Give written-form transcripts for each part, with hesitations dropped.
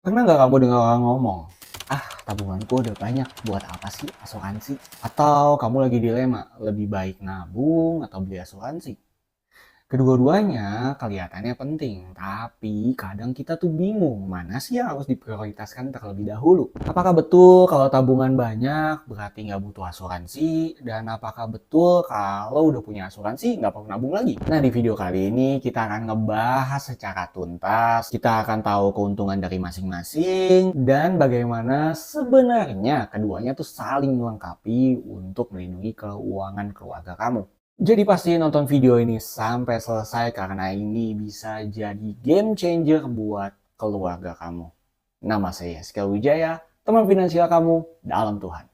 Pernah nggak kamu dengar orang ngomong, "Ah, tabunganku udah banyak, buat apa sih asuransi?" Atau kamu lagi dilema, lebih baik nabung atau beli asuransi? Kedua-duanya kelihatannya penting, tapi kadang kita tuh bingung mana sih yang harus diprioritaskan terlebih dahulu. Apakah betul kalau tabungan banyak berarti nggak butuh asuransi? Dan apakah betul kalau udah punya asuransi nggak perlu nabung lagi? Nah, di video kali ini kita akan ngebahas secara tuntas. Kita akan tahu keuntungan dari masing-masing dan bagaimana sebenarnya keduanya tuh saling melengkapi untuk melindungi keuangan keluarga kamu. Jadi pastiin nonton video ini sampai selesai karena ini bisa jadi game changer buat keluarga kamu. Nama saya Eskal Wijaya, teman finansial kamu dalam Tuhan.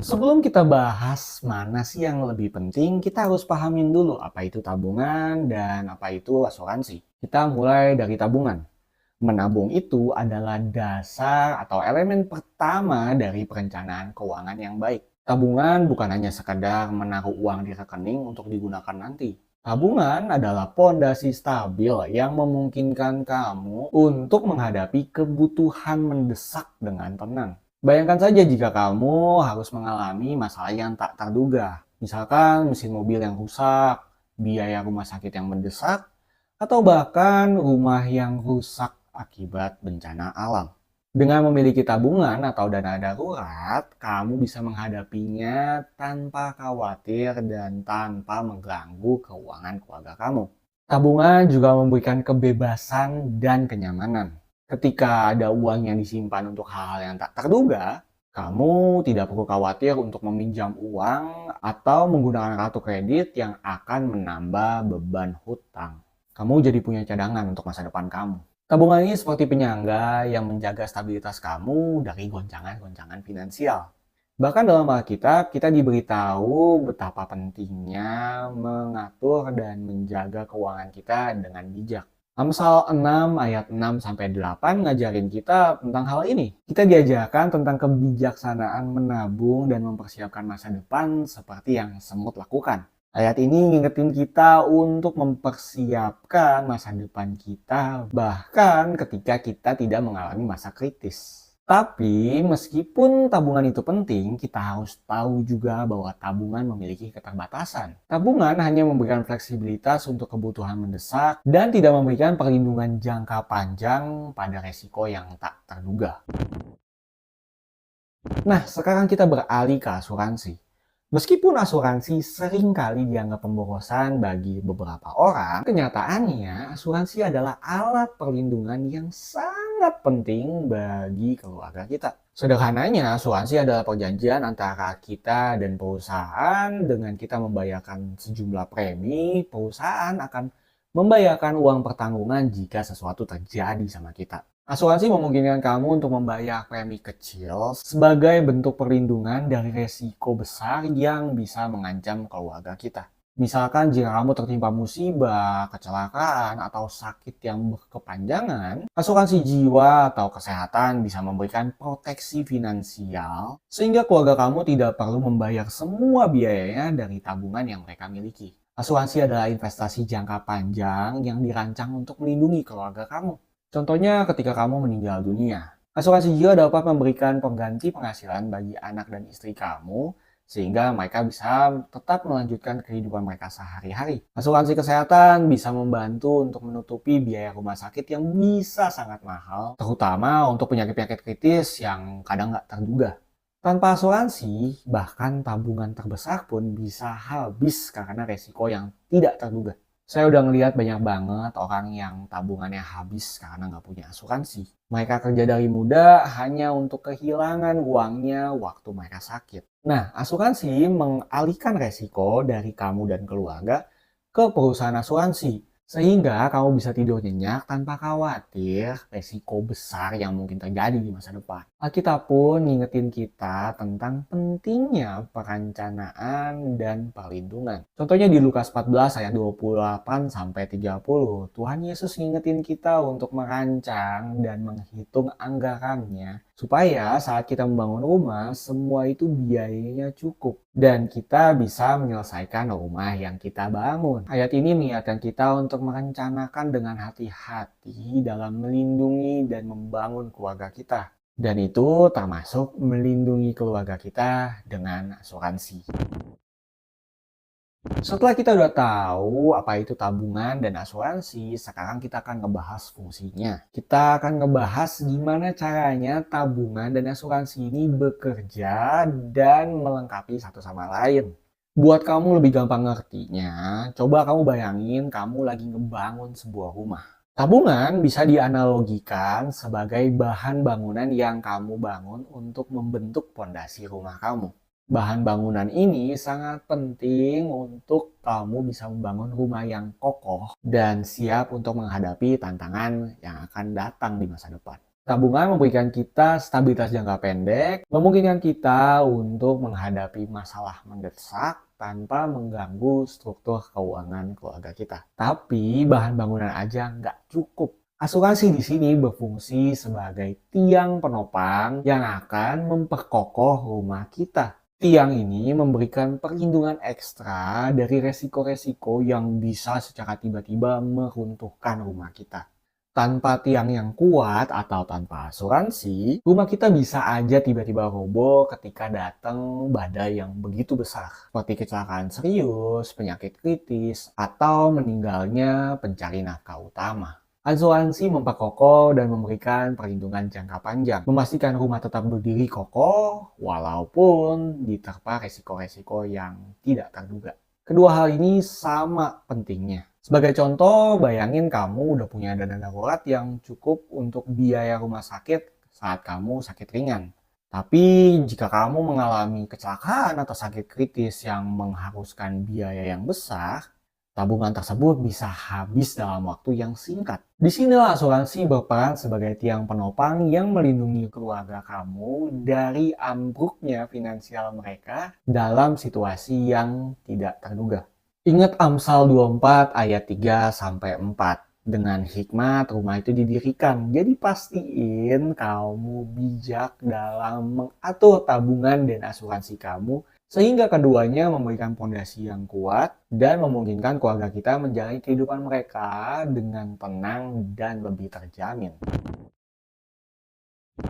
Sebelum kita bahas mana sih yang lebih penting, kita harus pahamin dulu apa itu tabungan dan apa itu asuransi. Kita mulai dari tabungan. Menabung itu adalah dasar atau elemen pertama dari perencanaan keuangan yang baik. Tabungan bukan hanya sekadar menaruh uang di rekening untuk digunakan nanti. Tabungan adalah pondasi stabil yang memungkinkan kamu untuk menghadapi kebutuhan mendesak dengan tenang. Bayangkan saja jika kamu harus mengalami masalah yang tak terduga. Misalkan mesin mobil yang rusak, biaya rumah sakit yang mendesak, atau bahkan rumah yang rusak akibat bencana alam. Dengan memiliki tabungan atau dana darurat, kamu bisa menghadapinya tanpa khawatir dan tanpa mengganggu keuangan keluarga kamu. Tabungan juga memberikan kebebasan dan kenyamanan. Ketika ada uang yang disimpan untuk hal-hal yang tak terduga, kamu tidak perlu khawatir untuk meminjam uang atau menggunakan kartu kredit yang akan menambah beban hutang. Kamu jadi punya cadangan untuk masa depan kamu. Tabungan ini seperti penyangga yang menjaga stabilitas kamu dari goncangan-goncangan finansial. Bahkan dalam Alkitab, kita diberitahu betapa pentingnya mengatur dan menjaga keuangan kita dengan bijak. Amsal 6 ayat 6-8 ngajarin kita tentang hal ini. Kita diajarkan tentang kebijaksanaan menabung dan mempersiapkan masa depan seperti yang semut lakukan. Ayat ini ngingetin kita untuk mempersiapkan masa depan kita bahkan ketika kita tidak mengalami masa kritis. Tapi meskipun tabungan itu penting, kita harus tahu juga bahwa tabungan memiliki keterbatasan. Tabungan hanya memberikan fleksibilitas untuk kebutuhan mendesak dan tidak memberikan perlindungan jangka panjang pada resiko yang tak terduga. Nah, sekarang kita beralih ke asuransi. Meskipun asuransi seringkali dianggap pemborosan bagi beberapa orang, kenyataannya asuransi adalah alat perlindungan yang sangat penting bagi keluarga kita. Sederhananya, asuransi adalah perjanjian antara kita dan perusahaan. Dengan kita membayarkan sejumlah premi, perusahaan akan membayarkan uang pertanggungan jika sesuatu terjadi sama kita. Asuransi memungkinkan kamu untuk membayar premi kecil sebagai bentuk perlindungan dari resiko besar yang bisa mengancam keluarga kita. Misalkan jika kamu tertimpa musibah, kecelakaan, atau sakit yang berkepanjangan, asuransi jiwa atau kesehatan bisa memberikan proteksi finansial sehingga keluarga kamu tidak perlu membayar semua biayanya dari tabungan yang mereka miliki. Asuransi adalah investasi jangka panjang yang dirancang untuk melindungi keluarga kamu. Contohnya ketika kamu meninggal dunia. Asuransi jiwa dapat memberikan pengganti penghasilan bagi anak dan istri kamu sehingga mereka bisa tetap melanjutkan kehidupan mereka sehari-hari. Asuransi kesehatan bisa membantu untuk menutupi biaya rumah sakit yang bisa sangat mahal, terutama untuk penyakit-penyakit kritis yang kadang nggak terduga. Tanpa asuransi, bahkan tabungan terbesar pun bisa habis karena resiko yang tidak terduga. Saya udah ngelihat banyak banget orang yang tabungannya habis karena nggak punya asuransi. Mereka kerja dari muda hanya untuk kehilangan uangnya waktu mereka sakit. Nah, asuransi mengalihkan resiko dari kamu dan keluarga ke perusahaan asuransi. Sehingga kamu bisa tidur nyenyak tanpa khawatir resiko besar yang mungkin terjadi di masa depan. Alkitab pun ngingetin kita tentang pentingnya perencanaan dan perlindungan. Contohnya di Lukas 14 ayat 28 sampai 30, Tuhan Yesus ngingetin kita untuk merancang dan menghitung anggarannya supaya saat kita membangun rumah, semua itu biayanya cukup dan kita bisa menyelesaikan rumah yang kita bangun. Ayat ini mengingatkan kita untuk merencanakan dengan hati-hati dalam melindungi dan membangun keluarga kita. Dan itu termasuk melindungi keluarga kita dengan asuransi. Setelah kita udah tahu apa itu tabungan dan asuransi, sekarang kita akan ngebahas fungsinya. Kita akan ngebahas gimana caranya tabungan dan asuransi ini bekerja dan melengkapi satu sama lain. Buat kamu lebih gampang ngertinya, coba kamu bayangin kamu lagi ngebangun sebuah rumah. Tabungan bisa dianalogikan sebagai bahan bangunan yang kamu bangun untuk membentuk pondasi rumah kamu. Bahan bangunan ini sangat penting untuk kamu bisa membangun rumah yang kokoh dan siap untuk menghadapi tantangan yang akan datang di masa depan. Tabungan memberikan kita stabilitas jangka pendek, memungkinkan kita untuk menghadapi masalah mendesak tanpa mengganggu struktur keuangan keluarga kita. Tapi bahan bangunan aja nggak cukup. Asuransi di sini berfungsi sebagai tiang penopang yang akan memperkokoh rumah kita. Tiang ini memberikan perlindungan ekstra dari resiko-resiko yang bisa secara tiba-tiba meruntuhkan rumah kita. Tanpa tiang yang kuat atau tanpa asuransi, rumah kita bisa aja tiba-tiba roboh ketika datang badai yang begitu besar. Seperti kecelakaan serius, penyakit kritis, atau meninggalnya pencari nafkah utama. Asuransi memperkokoh dan memberikan perlindungan jangka panjang, memastikan rumah tetap berdiri kokoh walaupun diterpa resiko-resiko yang tidak terduga. Kedua hal ini sama pentingnya. Sebagai contoh, bayangin kamu udah punya dana darurat yang cukup untuk biaya rumah sakit saat kamu sakit ringan. Tapi jika kamu mengalami kecelakaan atau sakit kritis yang mengharuskan biaya yang besar, tabungan tersebut bisa habis dalam waktu yang singkat. Disinilah asuransi berperan sebagai tiang penopang yang melindungi keluarga kamu dari ambruknya finansial mereka dalam situasi yang tidak terduga. Ingat Amsal 24 ayat 3 sampai 4. Dengan hikmat rumah itu didirikan. Jadi pastiin kamu bijak dalam mengatur tabungan dan asuransi kamu sehingga keduanya memberikan pondasi yang kuat dan memungkinkan keluarga kita menjalani kehidupan mereka dengan tenang dan lebih terjamin.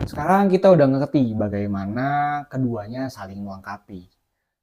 Sekarang kita udah ngerti bagaimana keduanya saling melengkapi.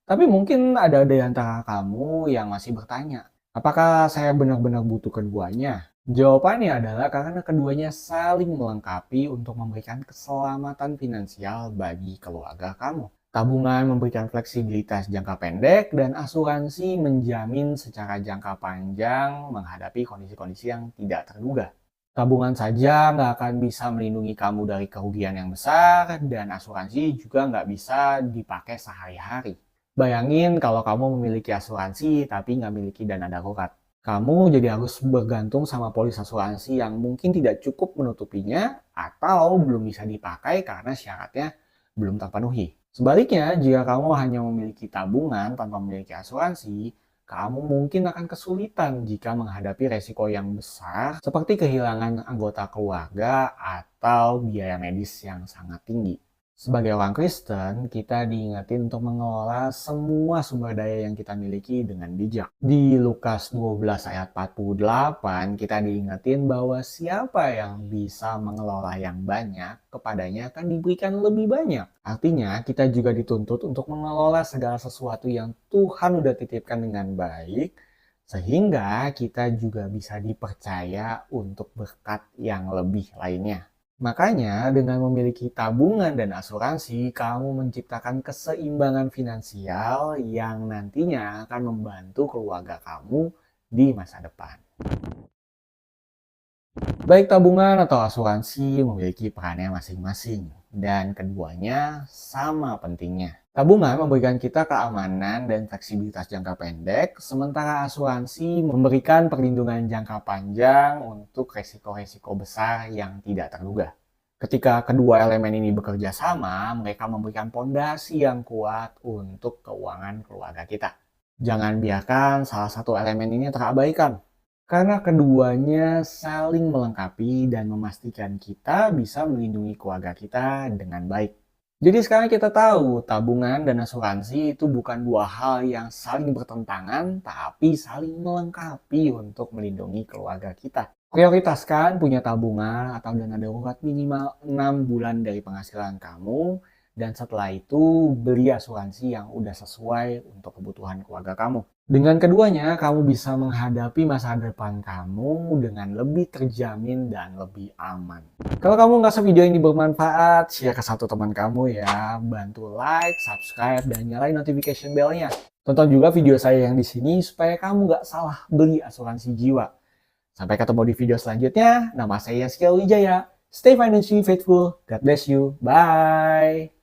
Tapi mungkin ada di antara kamu yang masih bertanya, apakah saya benar-benar butuh keduanya? Jawabannya adalah karena keduanya saling melengkapi untuk memberikan keselamatan finansial bagi keluarga kamu. Tabungan memberikan fleksibilitas jangka pendek dan asuransi menjamin secara jangka panjang menghadapi kondisi-kondisi yang tidak terduga. Tabungan saja nggak akan bisa melindungi kamu dari kerugian yang besar dan asuransi juga nggak bisa dipakai sehari-hari. Bayangin kalau kamu memiliki asuransi tapi nggak memiliki dana darurat. Kamu jadi harus bergantung sama polis asuransi yang mungkin tidak cukup menutupinya atau belum bisa dipakai karena syaratnya belum terpenuhi. Sebaliknya, jika kamu hanya memiliki tabungan tanpa memiliki asuransi, kamu mungkin akan kesulitan jika menghadapi resiko yang besar seperti kehilangan anggota keluarga atau biaya medis yang sangat tinggi. Sebagai orang Kristen, kita diingetin untuk mengelola semua sumber daya yang kita miliki dengan bijak. Di Lukas 12 ayat 48, kita diingetin bahwa siapa yang bisa mengelola yang banyak, kepadanya akan diberikan lebih banyak. Artinya, kita juga dituntut untuk mengelola segala sesuatu yang Tuhan udah titipkan dengan baik, sehingga kita juga bisa dipercaya untuk berkat yang lebih lainnya. Makanya, dengan memiliki tabungan dan asuransi, kamu menciptakan keseimbangan finansial yang nantinya akan membantu keluarga kamu di masa depan. Baik tabungan atau asuransi memiliki perannya masing-masing, dan keduanya sama pentingnya. Tabungan memberikan kita keamanan dan fleksibilitas jangka pendek, sementara asuransi memberikan perlindungan jangka panjang untuk resiko-resiko besar yang tidak terduga. Ketika kedua elemen ini bekerja sama, mereka memberikan pondasi yang kuat untuk keuangan keluarga kita. Jangan biarkan salah satu elemen ini terabaikan, karena keduanya saling melengkapi dan memastikan kita bisa melindungi keluarga kita dengan baik. Jadi sekarang kita tahu tabungan dan asuransi itu bukan dua hal yang saling bertentangan, tapi saling melengkapi untuk melindungi keluarga kita. Prioritaskan punya tabungan atau dana darurat minimal 6 bulan dari penghasilan kamu, dan setelah itu beli asuransi yang udah sesuai untuk kebutuhan keluarga kamu. Dengan keduanya, kamu bisa menghadapi masa depan kamu dengan lebih terjamin dan lebih aman. Kalau kamu ngerasa video ini bermanfaat, share ke satu teman kamu ya. Bantu like, subscribe, dan nyalain notification bell-nya. Tonton juga video saya yang di sini supaya kamu nggak salah beli asuransi jiwa. Sampai ketemu di video selanjutnya. Nama saya Yazkiel Wijaya. Stay financially faithful. God bless you. Bye.